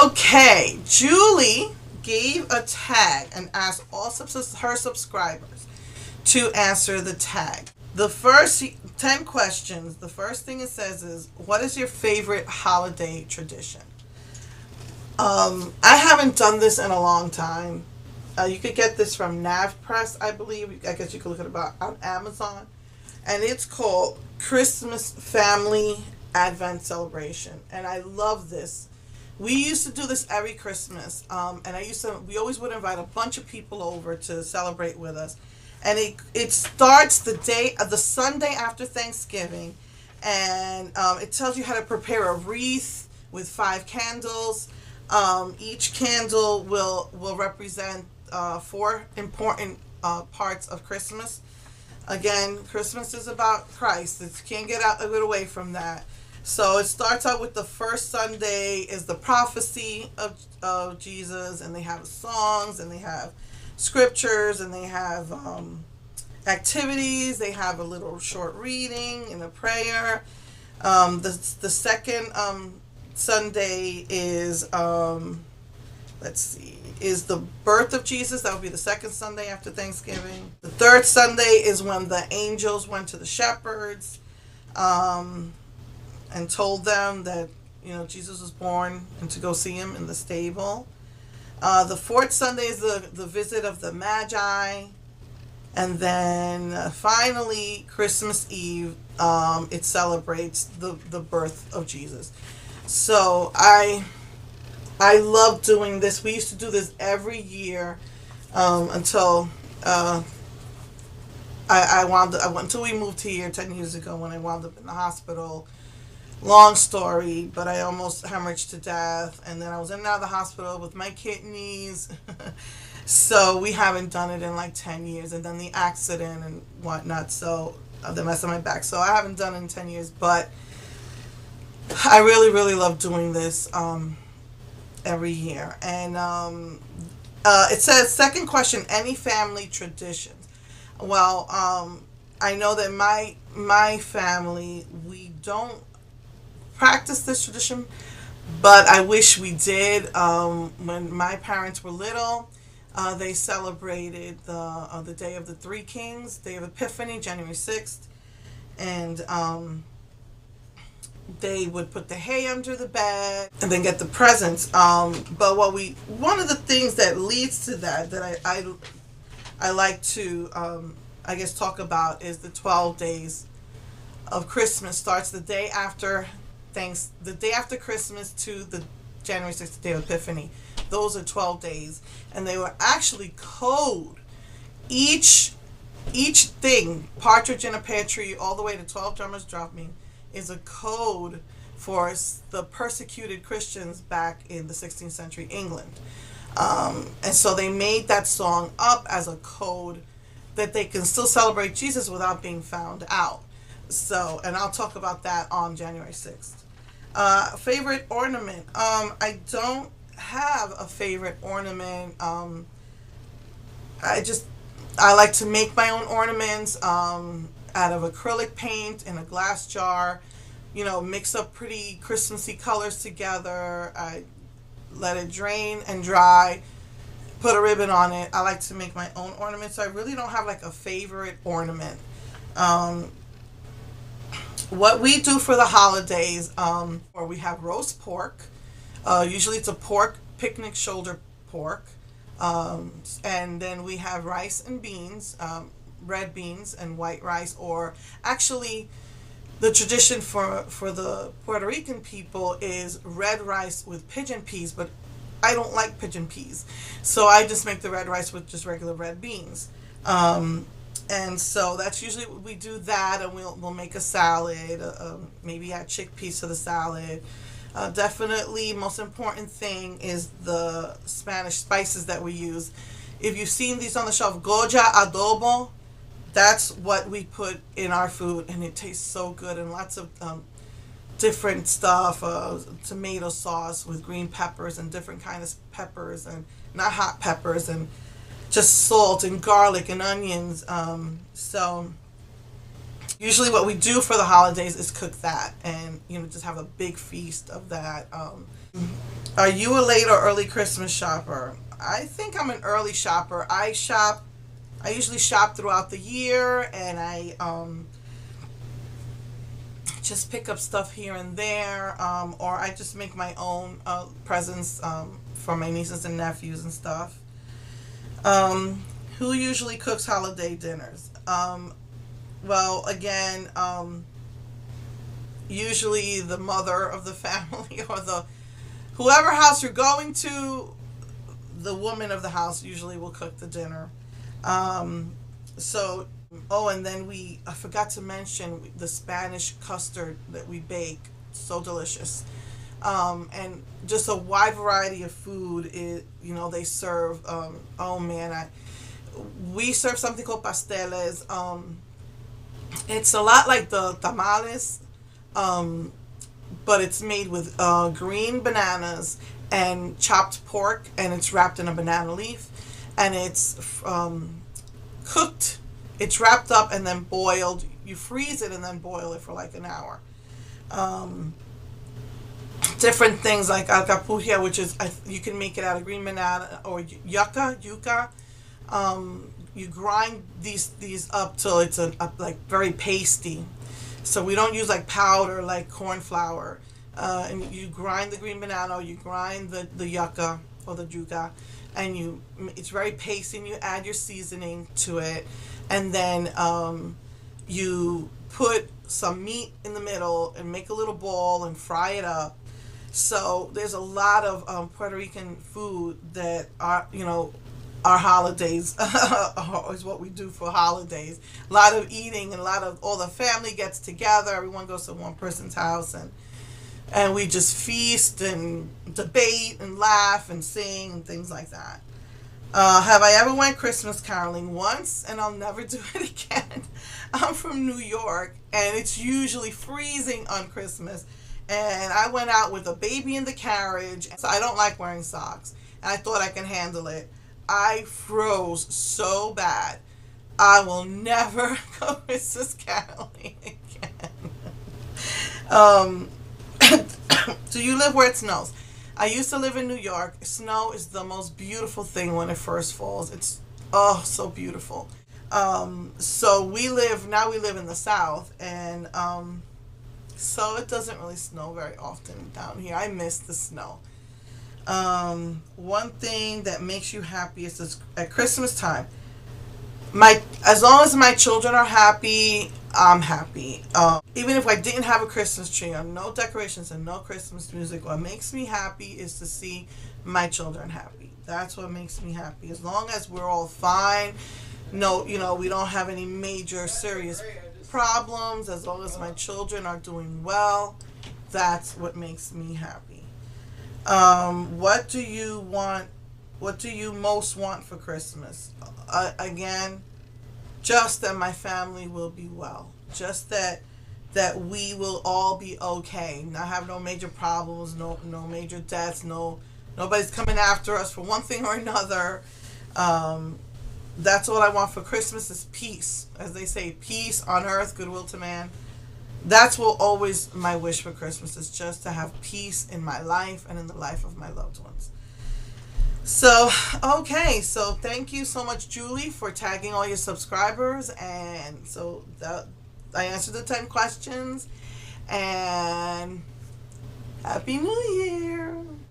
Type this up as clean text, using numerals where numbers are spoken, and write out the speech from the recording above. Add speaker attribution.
Speaker 1: Okay, Julie gave a tag and asked all her subscribers to answer the tag. The first 10 questions, the first thing it says is, what is your favorite holiday tradition? I haven't done this in a long time. You could get this from Nav Press, I believe. I guess you could look it up on Amazon. And it's called Christmas Family Advent Celebration. And I love this. We used to do this every Christmas. And we always would invite a bunch of people over to celebrate with us. And it starts the Sunday after Thanksgiving. And it tells you how to prepare a wreath with 5 candles. Each candle will represent 4 important parts of Christmas. Again, Christmas is about Christ. It can't get away from that. So it starts out with the first Sunday is the prophecy of Jesus, and they have songs, and they have scriptures, and they have activities. They have a little short reading and a prayer. The second Sunday is is the birth of Jesus. That would be the second Sunday after Thanksgiving. The third Sunday is when the angels went to the shepherds and told them that Jesus was born and to go see him in the stable. The fourth Sunday is the visit of the Magi. And then finally, Christmas Eve, it celebrates the birth of Jesus. So I love doing this. We used to do this every year until until we moved here 10 years ago, when I wound up in the hospital. Long story, but I almost hemorrhaged to death, and then I was in and out of the hospital with my kidneys. So we haven't done it in like 10 years, and then the accident and whatnot, so the mess on my back. So I haven't done it in 10 years, but I really, really love doing this every year. And it says, second question, any family traditions? Well, I know that my family, we don't practice this tradition, but I wish we did. When my parents were little, they celebrated the Day of the Three Kings, Day of Epiphany, January 6th, and they would put the hay under the bed and then get the presents. But one of the things that leads to that I like to talk about is the 12 days of Christmas. Starts the day after Christmas to the January 6th, Day of Epiphany. Those are 12 days, and they were actually code. Each thing, partridge in a pear tree, all the way to 12 drummers drop me, is a code for the persecuted Christians back in the 16th century England. And so they made that song up as a code that they can still celebrate Jesus without being found out. So, and I'll talk about that on January 6th. Favorite ornament. I don't have a favorite ornament. I like to make my own ornaments out of acrylic paint in a glass jar. Mix up pretty Christmassy colors together. I let it drain and dry, put a ribbon on it. I like to make my own ornaments, so I really don't have like a favorite ornament. What we do for the holidays, or we have roast pork. Usually it's a pork picnic shoulder pork, and then we have rice and beans, red beans and white rice, or actually the tradition for the Puerto Rican people is red rice with pigeon peas, but I don't like pigeon peas, so I just make the red rice with just regular red beans. And so that's usually what we do, that, and we'll make a salad, maybe add chickpeas to the salad. Definitely, most important thing is the Spanish spices that we use. If you've seen these on the shelf, Goya adobo, that's what we put in our food, and it tastes so good. And lots of different stuff, tomato sauce with green peppers and different kinds of peppers, and not hot peppers, and just salt and garlic and onions. So usually what we do for the holidays is cook that, and just have a big feast of that. Are you a late or early Christmas shopper? I think I'm an early shopper. I usually shop throughout the year, and I just pick up stuff here and there, or I just make my own presents for my nieces and nephews and stuff. Um, who usually cooks holiday dinners? Well, again, usually the mother of the family or the whoever house you're going to, the woman of the house usually will cook the dinner. Um, so, oh, and then I forgot to mention the Spanish custard that we bake. So delicious. And just a wide variety of food. They serve. Oh man, we serve something called pasteles. It's a lot like the tamales, um, but it's made with green bananas and chopped pork, and it's wrapped in a banana leaf, and it's cooked. It's wrapped up and then boiled. You freeze it and then boil it for like an hour. Um, Different things like alcapurria, which is you can make it out of green banana or yuca. You grind these up till it's like very pasty. So we don't use like powder like corn flour. And you grind the green banana, or you grind the yucca or the yuca, and it's very pasty. And you add your seasoning to it, and then you put some meat in the middle and make a little ball and fry it up. So there's a lot of Puerto Rican food that our holidays is what we do for holidays. A lot of eating, and all the family gets together. Everyone goes to one person's house, and we just feast and debate and laugh and sing and things like that. Have I ever went Christmas caroling? Once, and I'll never do it again. I'm from New York, and it's usually freezing on Christmas. And I went out with a baby in the carriage, so I don't like wearing socks. And I thought I can handle it. I froze so bad. I will never go Christmas caroling again. Um, do you live where it snows? I used to live in New York. Snow is the most beautiful thing when it first falls. It's so beautiful. So we live in the South, and so it doesn't really snow very often down here. I miss the snow. One thing that makes you happiest is at Christmas time. As long as my children are happy, I'm happy. Even if I didn't have a Christmas tree or no decorations and no Christmas music, what makes me happy is to see my children happy. That's what makes me happy. As long as we're all fine, no, we don't have any major serious problems. As long as my children are doing well, that's what makes me happy. What do you want? What do you most want for Christmas? Again, just that my family will be well. Just that we will all be okay. Not have no major problems, no major deaths, nobody's coming after us for one thing or another. That's all I want for Christmas is peace. As they say, peace on earth, goodwill to man. That's what always my wish for Christmas is, just to have peace in my life and in the life of my loved ones. So, okay, so thank you so much, Julie, for tagging all your subscribers. And so I answered the 10 questions. And Happy New Year!